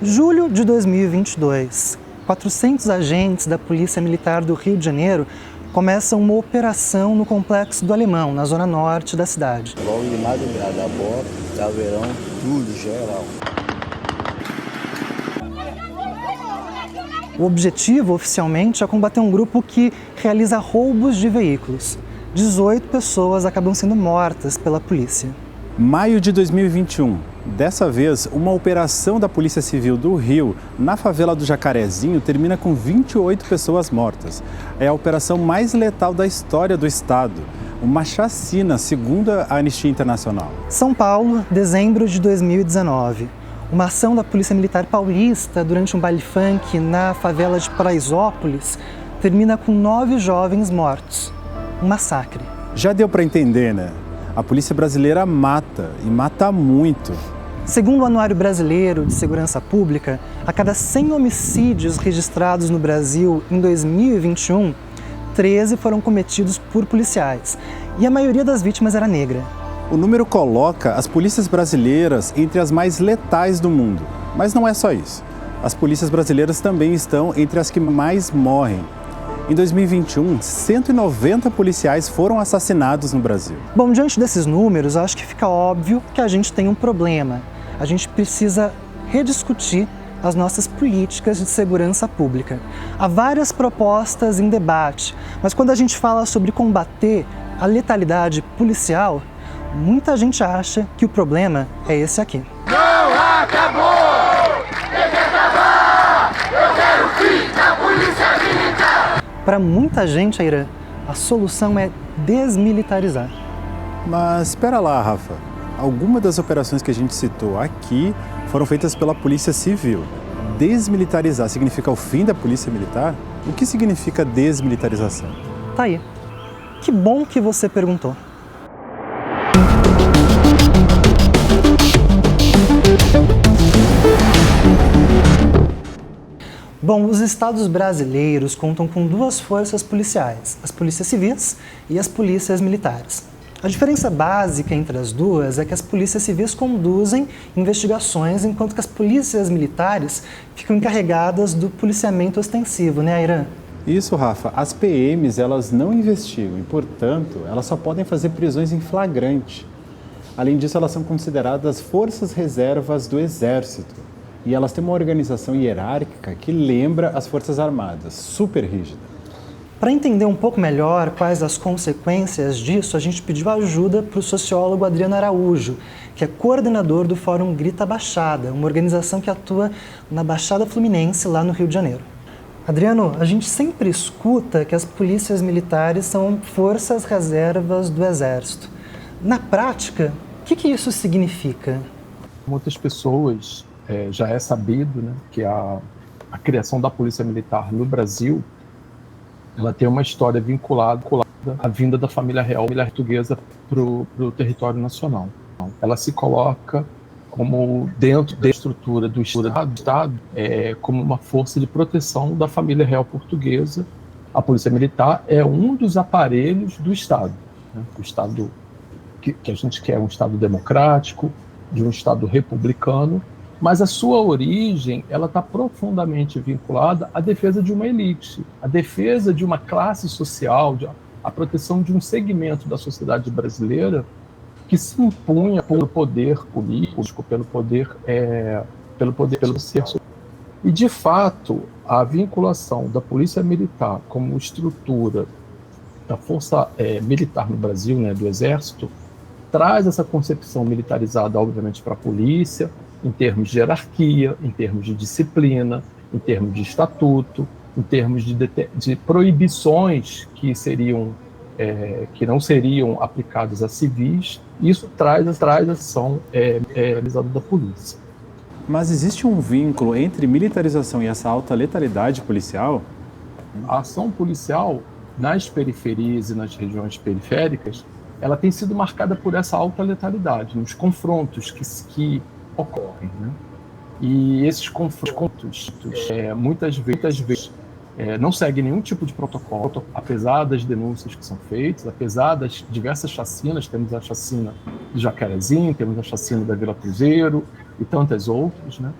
Julho de 2022, 400 agentes da Polícia Militar do Rio de Janeiro começam uma operação no Complexo do Alemão, na zona norte da cidade. Logo de madrugada, a bota, caveirão, tudo geral. O objetivo, oficialmente, é combater um grupo que realiza roubos de veículos. 18 pessoas acabam sendo mortas pela polícia. Maio de 2021. Dessa vez, uma operação da Polícia Civil do Rio, na favela do Jacarezinho, termina com 28 pessoas mortas. É a operação mais letal da história do estado. Uma chacina, segundo a Anistia Internacional. São Paulo, dezembro de 2019. Uma ação da Polícia Militar Paulista durante um baile funk na favela de Paraisópolis termina com 9 jovens mortos. Um massacre. Já deu para entender, né? A polícia brasileira mata, e mata muito. Segundo o Anuário Brasileiro de Segurança Pública, a cada 100 homicídios registrados no Brasil em 2021, 13 foram cometidos por policiais, e a maioria das vítimas era negra. O número coloca as polícias brasileiras entre as mais letais do mundo. Mas não é só isso. As polícias brasileiras também estão entre as que mais morrem. Em 2021, 190 policiais foram assassinados no Brasil. Bom, diante desses números, acho que fica óbvio que a gente tem um problema. A gente precisa rediscutir as nossas políticas de segurança pública. Há várias propostas em debate, mas quando a gente fala sobre combater a letalidade policial, muita gente acha que o problema é esse aqui. Não acabou! Tem que acabar! Eu quero o fim da polícia militar! Para muita gente, Airan, a solução é desmilitarizar. Mas espera lá, Rafa. Algumas das operações que a gente citou aqui foram feitas pela Polícia Civil. Desmilitarizar significa o fim da Polícia Militar? O que significa desmilitarização? Tá aí. Que bom que você perguntou. Bom, os estados brasileiros contam com duas forças policiais, as polícias civis e as polícias militares. A diferença básica entre as duas é que as polícias civis conduzem investigações, enquanto que as polícias militares ficam encarregadas do policiamento ostensivo, né, Airan? Isso, Rafa. As PMs, elas não investigam e, portanto, elas só podem fazer prisões em flagrante. Além disso, elas são consideradas forças reservas do Exército. E elas têm uma organização hierárquica que lembra as Forças Armadas, super rígida. Para entender um pouco melhor quais as consequências disso, a gente pediu ajuda para o sociólogo Adriano Araújo, que é coordenador do Fórum Grita Baixada, uma organização que atua na Baixada Fluminense, lá no Rio de Janeiro. Adriano, a gente sempre escuta que as polícias militares são forças reservas do Exército. Na prática, o que isso significa? Muitas pessoas... já é sabido, né, que a criação da Polícia Militar no Brasil, ela tem uma história vinculada à vinda da família real portuguesa para o território nacional. Ela se coloca como dentro da estrutura do Estado, como uma força de proteção da família real portuguesa. A Polícia Militar é um dos aparelhos do Estado, né, o Estado que a gente quer um Estado democrático, de um Estado republicano, mas a sua origem ela está profundamente vinculada à defesa de uma elite, à defesa de uma classe social, à proteção de um segmento da sociedade brasileira que se impunha pelo poder político, pelo ser. E, de fato, a vinculação da Polícia Militar como estrutura da força militar no Brasil, né, do Exército, traz essa concepção militarizada, obviamente, para a polícia, em termos de hierarquia, em termos de disciplina, em termos de estatuto, em termos de proibições que não seriam aplicadas a civis. Isso traz a ação realizada da polícia. Mas existe um vínculo entre militarização e essa alta letalidade policial? A ação policial nas periferias e nas regiões periféricas, ela tem sido marcada por essa alta letalidade, nos confrontos que ocorrem, né? E esses confrontos muitas vezes não seguem nenhum tipo de protocolo, apesar das denúncias que são feitas, apesar das diversas chacinas. Temos a chacina do Jacarezinho, temos a chacina da Vila Cruzeiro e tantas outras, né?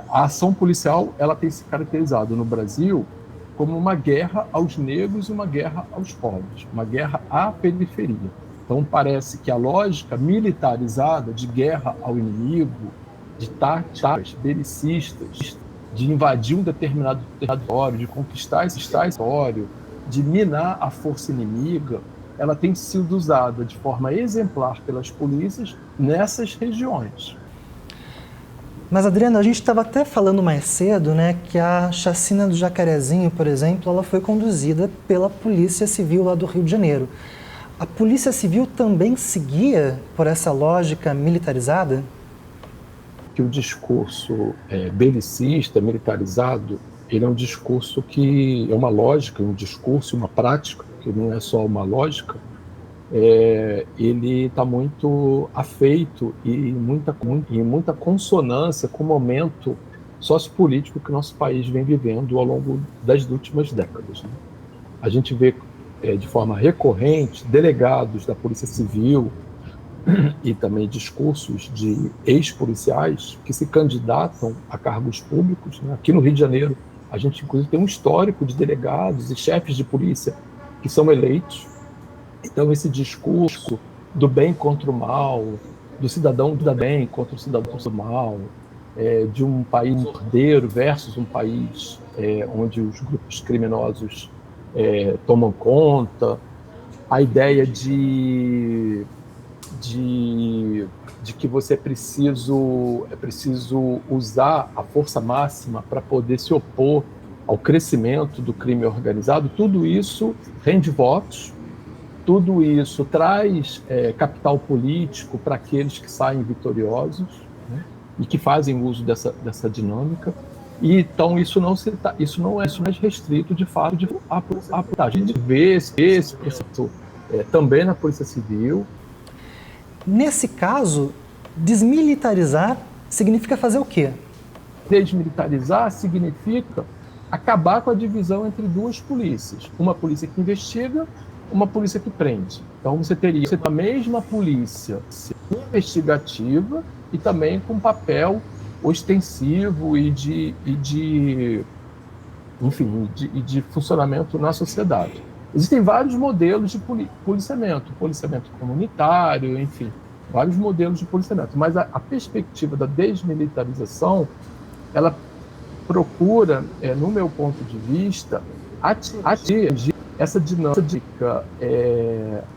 A ação policial ela tem se caracterizado no Brasil como uma guerra aos negros e uma guerra aos pobres, uma guerra à periferia. Então parece que a lógica militarizada de guerra ao inimigo, de táticas belicistas, de invadir um determinado território, de conquistar esse território, de minar a força inimiga, ela tem sido usada de forma exemplar pelas polícias nessas regiões. Mas, Adriano, a gente estava até falando mais cedo, né, que a chacina do Jacarezinho, por exemplo, ela foi conduzida pela Polícia Civil lá do Rio de Janeiro. A Polícia Civil também seguia por essa lógica militarizada? Que o discurso belicista, militarizado, ele é um discurso que é uma lógica, um discurso, uma prática, que não é só uma lógica, ele está muito afeito e em muita consonância com o momento sociopolítico que o nosso país vem vivendo ao longo das últimas décadas, né? A gente vê de forma recorrente delegados da Polícia Civil e também discursos de ex-policiais que se candidatam a cargos públicos, né? Aqui no Rio de Janeiro, a gente inclusive tem um histórico de delegados e chefes de polícia que são eleitos. Então, esse discurso do bem contra o mal, do cidadão do bem contra o cidadão do mal, de um país mordeiro versus um país onde os grupos criminosos tomam conta, a ideia de que você é preciso usar a força máxima para poder se opor ao crescimento do crime organizado, tudo isso rende votos. Tudo isso traz capital político para aqueles que saem vitoriosos, né, e que fazem uso dessa dinâmica. E então isso não é mais restrito de fato a gente vê esse processo também na Polícia Civil. Nesse caso, desmilitarizar significa fazer o quê? Desmilitarizar significa acabar com a divisão entre duas polícias, uma polícia que investiga, uma polícia que prende. Então você teria a mesma polícia investigativa e também com papel ostensivo e de funcionamento na sociedade. Existem vários modelos de policiamento comunitário, enfim, vários modelos de policiamento. Mas a perspectiva da desmilitarização, ela procura, no meu ponto de vista, atingir essa dinâmica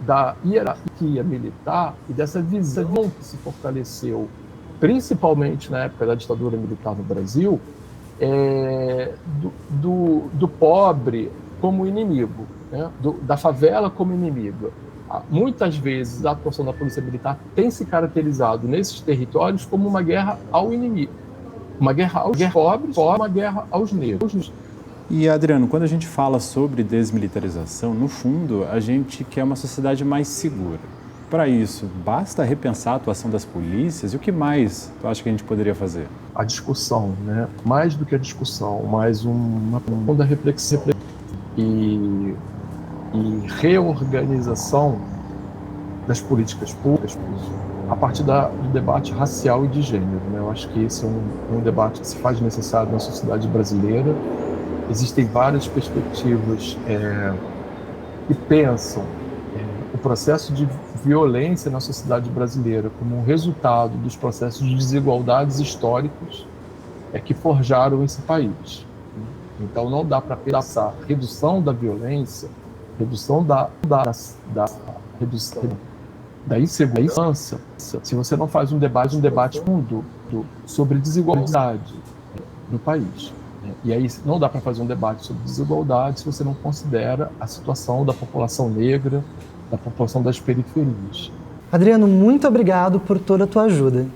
da hierarquia militar e dessa visão que se fortaleceu, principalmente na época da ditadura militar no Brasil, do pobre como inimigo, né? Da favela como inimiga. Muitas vezes a atuação da polícia militar tem se caracterizado nesses territórios como uma guerra ao inimigo, uma guerra aos pobres, uma guerra aos negros. E, Adriano, quando a gente fala sobre desmilitarização, no fundo, a gente quer uma sociedade mais segura. Para isso, basta repensar a atuação das polícias? E o que mais tu acha que a gente poderia fazer? A discussão, né? Mais do que a discussão, mais uma profunda reflexão e reorganização das políticas públicas a partir do debate racial e de gênero, né? Eu acho que esse é um debate que se faz necessário na sociedade brasileira. Existem várias perspectivas que pensam o processo de violência na sociedade brasileira como um resultado dos processos de desigualdades históricos que forjaram esse país. Então não dá para pensar redução da violência, redução da insegurança, se você não faz um debate fundo sobre desigualdade no país. E aí não dá para fazer um debate sobre desigualdade se você não considera a situação da população negra, da população das periferias. Adriano, muito obrigado por toda a tua ajuda.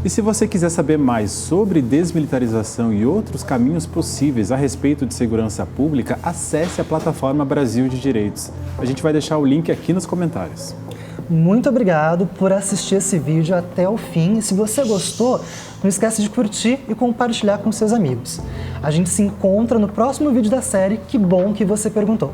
E se você quiser saber mais sobre desmilitarização e outros caminhos possíveis a respeito de segurança pública, acesse a plataforma Brasil de Direitos. A gente vai deixar o link aqui nos comentários. Muito obrigado por assistir esse vídeo até o fim. E se você gostou, não esquece de curtir e compartilhar com seus amigos. A gente se encontra no próximo vídeo da série Que Bom Que Você Perguntou.